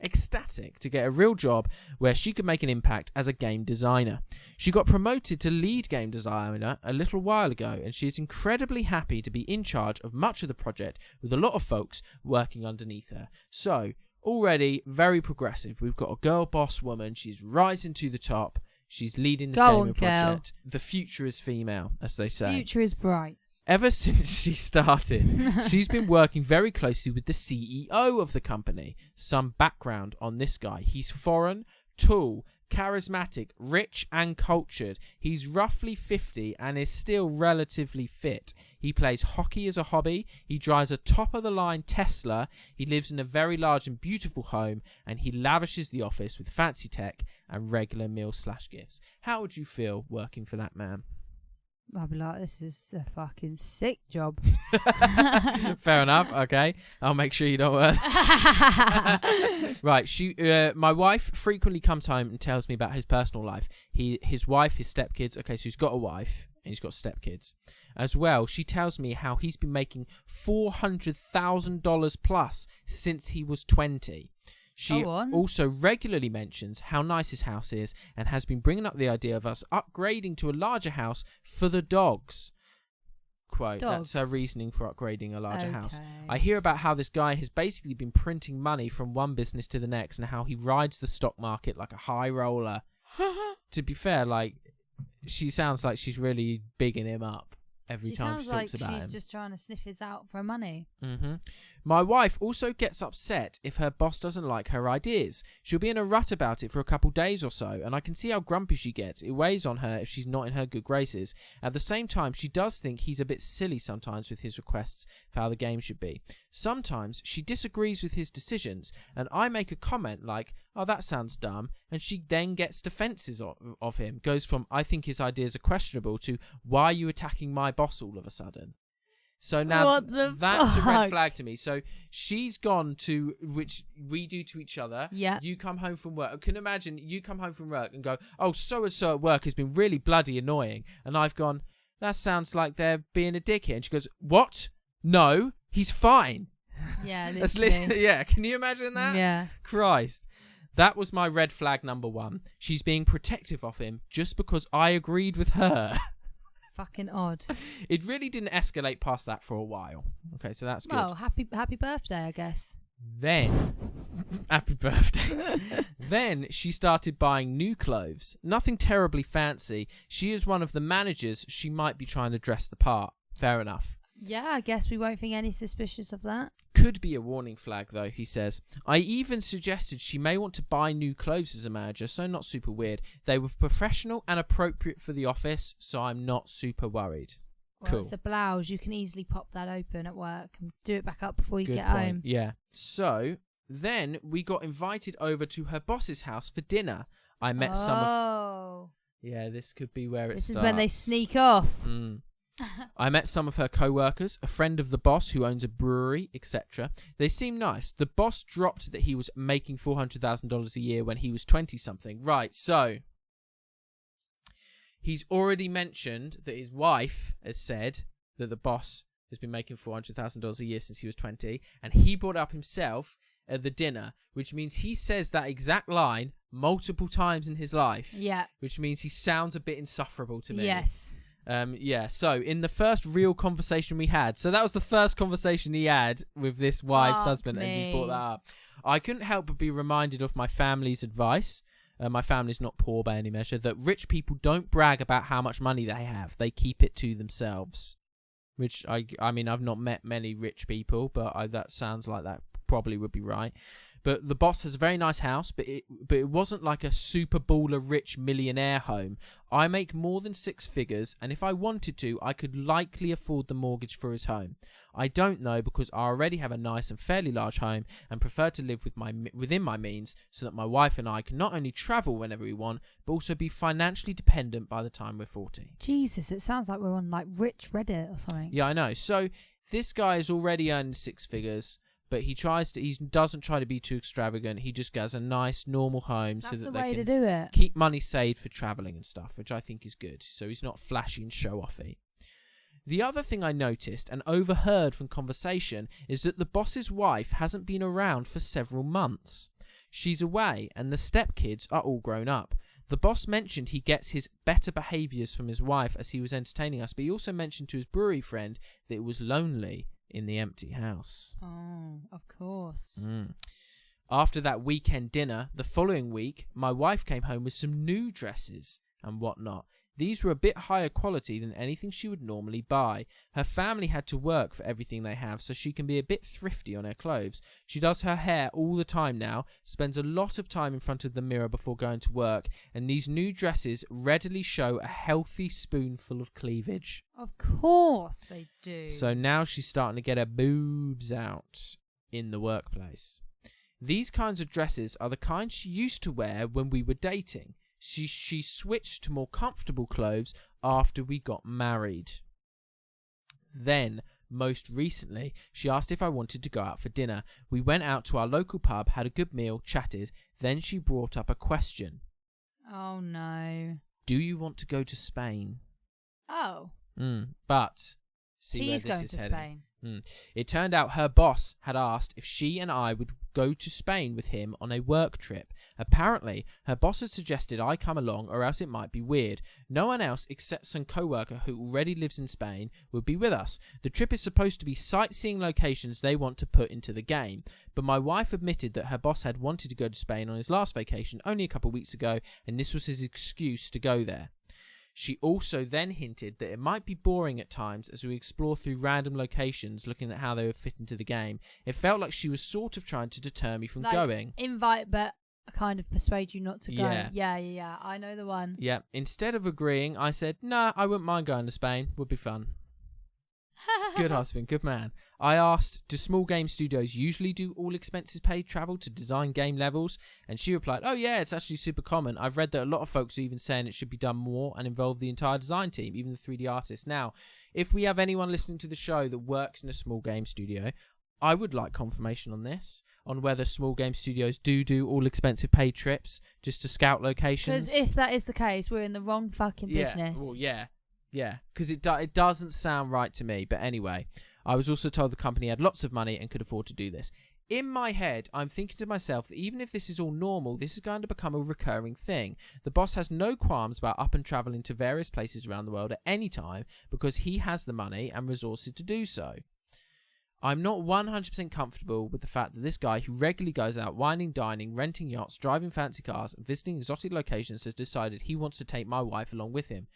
ecstatic to get a real job where she could make an impact as a game designer. She got promoted to lead game designer a little while ago, and she is incredibly happy to be in charge of much of the project with a lot of folks working underneath her. So, already very progressive. We've got a girl boss woman. She's rising to the top. She's leading this gaming project. The future is female, as they say. Future is bright. Ever since she started, she's been working very closely with the CEO of the company. Some background on this guy. He's foreign, tall, charismatic, rich and cultured. He's roughly 50 and is still relatively fit. He plays hockey as a hobby. He drives a top-of-the-line Tesla. He lives in a very large and beautiful home, and he lavishes the office with fancy tech and regular meals/gifts. How would you feel working for that man? I'd be like, this is a fucking sick job. Fair enough. Okay, I'll make sure you don't work. Right. My wife frequently comes home and tells me about his personal life. His wife, his stepkids. Okay, so he's got a wife and he's got stepkids as well. She tells me how he's been making $400,000 plus since he was 20. She also regularly mentions how nice his house is and has been bringing up the idea of us upgrading to a larger house for the dogs. Quote, that's her reasoning for upgrading a larger house. I hear about how this guy has basically been printing money from one business to the next and how he rides the stock market like a high roller. To be fair, like, she sounds like she's really bigging him up every time she talks about him. She's just trying to sniff his out for money. Mm-hmm. My wife also gets upset if her boss doesn't like her ideas. She'll be in a rut about it for a couple days or so, and I can see how grumpy she gets. It weighs on her if she's not in her good graces. At the same time, she does think he's a bit silly sometimes with his requests for how the game should be. Sometimes she disagrees with his decisions, and I make a comment like, oh, that sounds dumb, and she then gets defenses of him. Goes from, I think his ideas are questionable, to, why are you attacking my boss all of a sudden? So now that's a red flag to me. So she's gone to, which we do to each other. Yeah. You come home from work. I can imagine you come home from work and go, oh, so-and-so at work has been really bloody annoying. And I've gone, that sounds like they're being a dickhead. And she goes, what? No, he's fine. Yeah, That's literally, yeah. Can you imagine that? Yeah. Christ. That was my red flag number one. She's being protective of him just because I agreed with her. Fucking odd. It really didn't escalate past that for a while. Okay, so that's good. Well, happy birthday, I guess. Then, happy birthday. Then she started buying new clothes. Nothing terribly fancy. She is one of the managers. She might be trying to dress the part. Fair enough. Yeah, I guess we won't think any suspicious of that. Could be a warning flag, though, he says. I even suggested she may want to buy new clothes as a manager, so not super weird. They were professional and appropriate for the office, so I'm not super worried. Well, cool. It's a blouse. You can easily pop that open at work and do it back up before you Good get point. home. Yeah. So then we got invited over to her boss's house for dinner. I met some of... Yeah, this could be where it starts. This is when they sneak off. I met some of her co-workers, a friend of the boss who owns a brewery, etc. They seemed nice. The boss dropped that he was making $400,000 a year when he was 20-something. Right, so he's already mentioned that his wife has said that the boss has been making $400,000 a year since he was 20, and he brought up himself at the dinner, which means he says that exact line multiple times in his life. Yeah. Which means he sounds a bit insufferable to me. Yes. So in the first real conversation we had, so that was the first conversation he had with this wife's husband, and he brought that up. I couldn't help but be reminded of my family's advice. My family's not poor by any measure, that rich people don't brag about how much money they have. They keep it to themselves. Which, I mean, I've not met many rich people, but that sounds like that probably would be right. But the boss has a very nice house, but it wasn't like a super baller rich millionaire home. I make more than 6 figures, and if I wanted to, I could likely afford the mortgage for his home. I don't know, because I already have a nice and fairly large home and prefer to live within my means, so that my wife and I can not only travel whenever we want, but also be financially dependent by the time we're 40. Jesus, it sounds like we're on like rich Reddit or something. Yeah, I know. So this guy is already earning 6 figures. But he doesn't try to be too extravagant. He just has a nice, normal home so that they can keep money saved for travelling and stuff, which I think is good. So he's not flashy and show-offy. The other thing I noticed and overheard from conversation is that the boss's wife hasn't been around for several months. She's away, and the stepkids are all grown up. The boss mentioned he gets his better behaviours from his wife as he was entertaining us, but he also mentioned to his brewery friend that it was lonely in the empty house. Oh, of course. After that weekend dinner, the following week, my wife came home with some new dresses and whatnot. These were a bit higher quality than anything she would normally buy. Her family had to work for everything they have, so she can be a bit thrifty on her clothes. She does her hair all the time now, spends a lot of time in front of the mirror before going to work, and these new dresses readily show a healthy spoonful of cleavage. Of course they do. So now she's starting to get her boobs out in the workplace. These kinds of dresses are the kind she used to wear when we were dating. She switched to more comfortable clothes after we got married. Then, most recently, she asked if I wanted to go out for dinner. We went out to our local pub, had a good meal, chatted. Then she brought up a question. Oh, no. Do you want to go to Spain? Oh. But, see He's where this going is to heading. Spain. It turned out her boss had asked if she and I would go to Spain with him on a work trip. Apparently, her boss had suggested I come along, or else it might be weird. No one else except some co-worker who already lives in Spain would be with us. The trip is supposed to be sightseeing locations they want to put into the game, but my wife admitted that her boss had wanted to go to Spain on his last vacation only a couple of weeks ago, and this was his excuse to go there. She also then hinted that it might be boring at times as we explore through random locations looking at how they would fit into the game. It felt like she was sort of trying to deter me from going. Invite, but kind of persuade you not to go. Yeah. Yeah. I know the one. Yeah. Instead of agreeing, I said, nah, I wouldn't mind going to Spain. Would be fun. Good husband, good man. I asked, do small game studios usually do all expenses paid travel to design game levels? And she replied, oh yeah, it's actually super common. I've read that a lot of folks are even saying it should be done more and involve the entire design team, even the 3D artists. Now, if we have anyone listening to the show that works in a small game studio, I would like confirmation on this, on whether small game studios do all expensive paid trips just to scout locations. Because if that is the case, we're in the wrong fucking business. Well, yeah, because it doesn't sound right to me. But anyway, I was also told the company had lots of money and could afford to do this. In my head, I'm thinking to myself that even if this is all normal, this is going to become a recurring thing. The boss has no qualms about up and travelling to various places around the world at any time because he has the money and resources to do so. I'm not 100% comfortable with the fact that this guy who regularly goes out whining, dining, renting yachts, driving fancy cars and visiting exotic locations has decided he wants to take my wife along with him.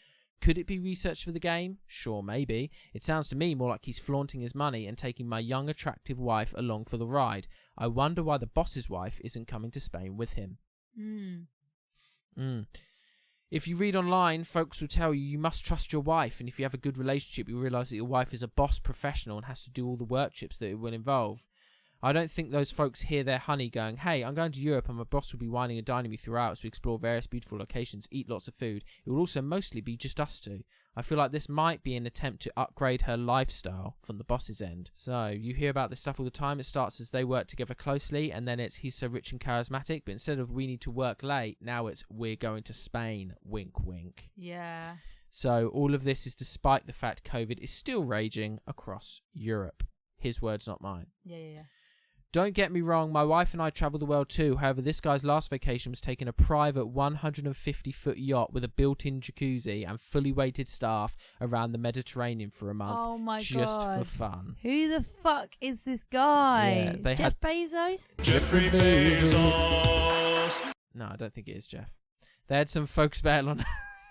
Could it be research for the game? Sure, maybe. It sounds to me more like he's flaunting his money and taking my young, attractive wife along for the ride. I wonder why the boss's wife isn't coming to Spain with him. If you read online, folks will tell you must trust your wife, and if you have a good relationship, you'll realise that your wife is a boss professional and has to do all the work trips that it will involve. I don't think those folks hear their honey going, hey, I'm going to Europe and my boss will be whining and dining me throughout as we explore various beautiful locations, eat lots of food. It will also mostly be just us two. I feel like this might be an attempt to upgrade her lifestyle from the boss's end. So, you hear about this stuff all the time. It starts as they work together closely, and then it's he's so rich and charismatic, but instead of we need to work late, now it's we're going to Spain. Wink, wink. Yeah. So, all of this is despite the fact COVID is still raging across Europe. His words, not mine. Yeah. Don't get me wrong, my wife and I travel the world too. However, this guy's last vacation was taking a private 150-foot yacht with a built-in jacuzzi and fully weighted staff around the Mediterranean for a month. Oh my just God. for fun. Who the fuck is this guy? Yeah, Jeff Bezos? Jeffrey Bezos. No, I don't think it is Jeff. They had some folks bail on...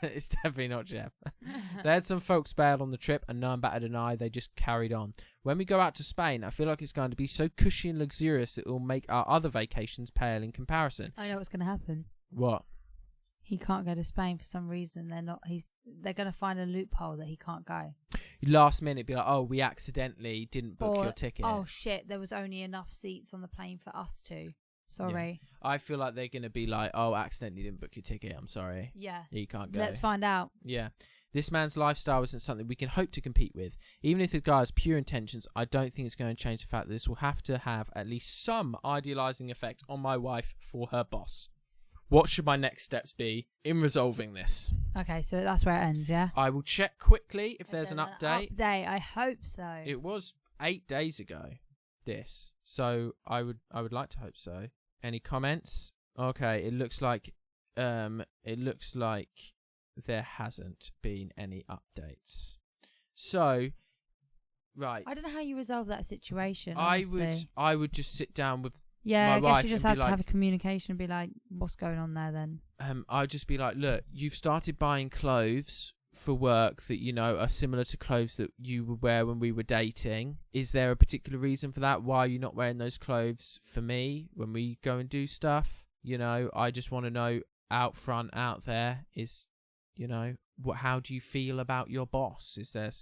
It's definitely not Jeff. They had some folks bail on the trip and no one batted an eye. They just carried on. When we go out to Spain, I feel like it's going to be so cushy and luxurious that it will make our other vacations pale in comparison. I know what's going to happen. What? He can't go to Spain for some reason. They're going to find a loophole that he can't go. Last minute, be like, oh, we accidentally didn't book your ticket. Oh shit, there was only enough seats on the plane for us two. Sorry. Yeah. I feel like they're going to be like, oh, accidentally didn't book your ticket. I'm sorry. Yeah. You can't go. Let's find out. Yeah. This man's lifestyle isn't something we can hope to compete with. Even if the guy has pure intentions, I don't think it's going to change the fact that this will have to have at least some idealizing effect on my wife for her boss. What should my next steps be in resolving this? Okay, so that's where it ends, yeah? I will check quickly if there's an update. I hope so. It was 8 days ago, this. So I would like to hope so. Any comments? Okay, it looks like there hasn't been any updates. So, right. I don't know how you resolve that situation. I would just sit down with my wife. I guess you just have to like, have a communication and be like, what's going on there then? I'd just be like, look, you've started buying clothes for work that are similar to clothes that you would wear when we were dating. Is there a particular reason for that? Why are you not wearing those clothes for me when we go and do stuff? I just want to know out front, out there, is how do you feel about your boss? Is there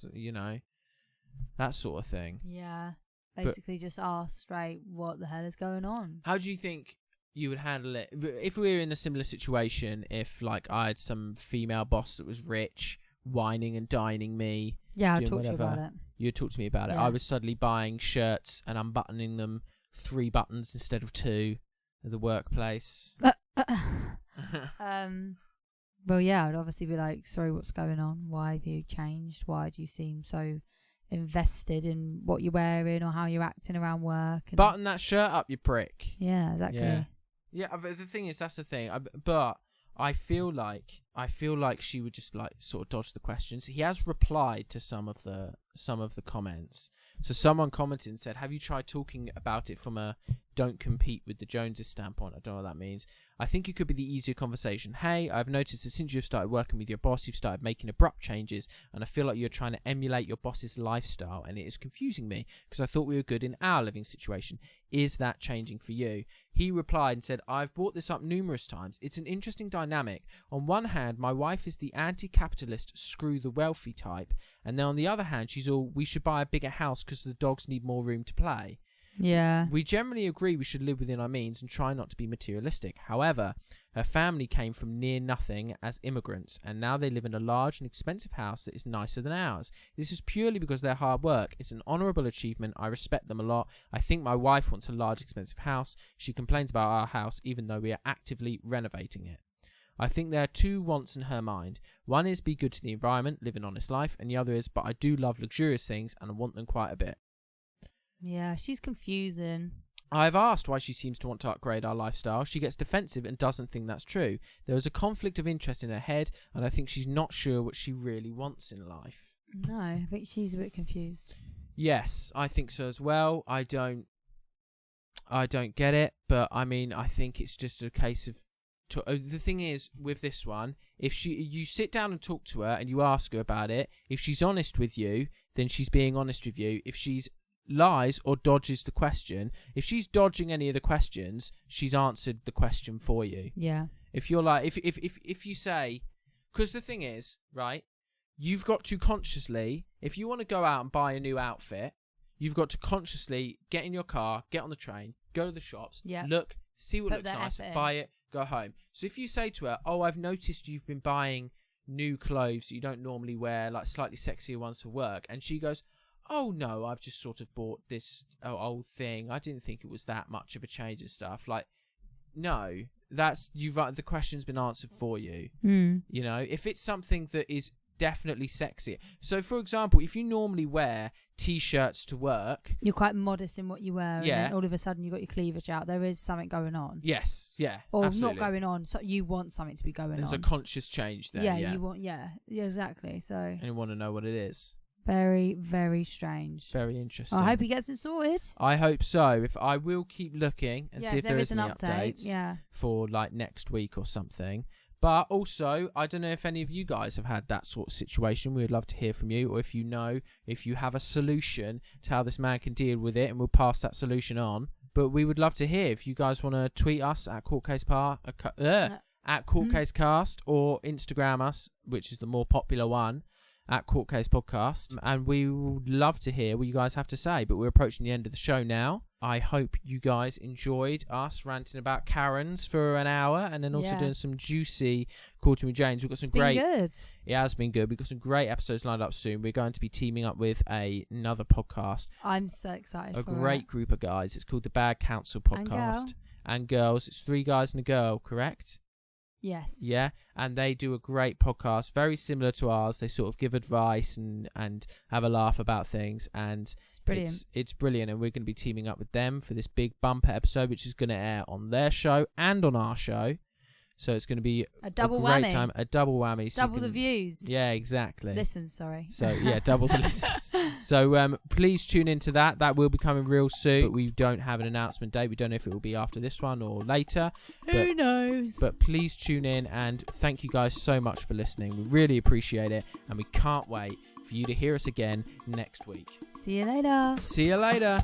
that sort of thing? Yeah, basically just ask straight what the hell is going on. How do you think you would handle it if we were in a similar situation? If like I had some female boss that was rich, whining and dining me. Yeah, I'll talk to you about it. You'd talk to me about it. I was suddenly buying shirts and unbuttoning them 3 buttons instead of 2 at the workplace. Well, yeah, I'd obviously be like, sorry, what's going on? Why have you changed? Why do you seem so invested in what you're wearing or how you're acting around work? And button that shirt up, you prick. Yeah, exactly. Yeah, but the thing is, that's the thing. But I feel like she would just like sort of dodge the questions. He has replied to some of the comments. So someone commented and said, have you tried talking about it from a don't compete with the Joneses standpoint? I don't know what that means. I think it could be the easier conversation. Hey, I've noticed that since you've started working with your boss, you've started making abrupt changes, and I feel like you're trying to emulate your boss's lifestyle, and it is confusing me because I thought we were good in our living situation. Is that changing for you? He replied and said, I've brought this up numerous times. It's an interesting dynamic. On one hand, my wife is the anti-capitalist, screw the wealthy type, and then on the other hand, she's all, we should buy a bigger house because the dogs need more room to play. Yeah. We generally agree we should live within our means and try not to be materialistic. However, her family came from near nothing as immigrants, and now they live in a large and expensive house that is nicer than ours. This is purely because of their hard work. It's an honourable achievement. I respect them a lot. I think my wife wants a large, expensive house. She complains about our house even though we are actively renovating it. I think there are 2 wants in her mind. One is be good to the environment, live an honest life, and the other is, but I do love luxurious things and I want them quite a bit. Yeah, she's confusing. I've asked why she seems to want to upgrade our lifestyle. She gets defensive and doesn't think that's true. There is a conflict of interest in her head, and I think she's not sure what she really wants in life. No, I think she's a bit confused. Yes, I think so as well. I don't get it, but I mean, I think it's just a case of... the thing is, with this one, if you sit down and talk to her and you ask her about it, if she's honest with you, then she's being honest with you. If she's lies or dodges the question, if she's dodging any of the questions, she's answered the question for you. Yeah. If you're like, if you say, because the thing is, right, you've got to consciously, if you want to go out and buy a new outfit, you've got to consciously get in your car, get on the train, go to the shops, look, see what looks nice, buy it, go home. So if you say to her, oh, I've noticed you've been buying new clothes you don't normally wear, like slightly sexier ones for work, and she goes, oh no, I've just sort of bought this old thing, I didn't think it was that much of a change and stuff, like, no, the question's been answered for you. You know, if it's something that is definitely sexy. So, for example, if you normally wear t-shirts to work, you're quite modest in what you wear, yeah, and then all of a sudden you've got your cleavage out. There is something going on. Yes, yeah, or absolutely. Not going on. So you want something to be going on. There's a conscious change there. Yeah, you want. Yeah, exactly. So, and you want to know what it is. Very, very strange. Very interesting. I hope he gets it sorted. I hope so. If I will keep looking and see if there is any update, updates for like next week or something. But also, I don't know if any of you guys have had that sort of situation. We would love to hear from you, or if you know, if you have a solution to how this man can deal with it, and we'll pass that solution on. But we would love to hear if you guys want to tweet us at CourtCaseCast, or Instagram us, which is the more popular one, at Court Case Podcast, and we would love to hear what you guys have to say. But we're approaching the end of the show now. I hope you guys enjoyed us ranting about Karens for an hour, and then also doing some juicy Courting with James. We've got some great... good. It has been good. We've got some great episodes lined up soon. We're going to be teaming up with another podcast. I'm so excited a great group of guys. It's called the Bad Counsel Podcast. And girls. It's 3 guys and a girl, correct? Yes. Yeah, and they do a great podcast, very similar to ours. They sort of give advice and have a laugh about things, and it's brilliant. It's brilliant, and we're going to be teaming up with them for this big bumper episode, which is going to air on their show and on our show. So it's going to be a double great whammy. Time, a double whammy. So double the views. Yeah, exactly. Listens, sorry. So yeah, double the listens. So please tune into that. That will be coming real soon. But we don't have an announcement date. We don't know if it will be after this one or later. Who knows? But please tune in, and thank you guys so much for listening. We really appreciate it, and we can't wait for you to hear us again next week. See you later. See you later.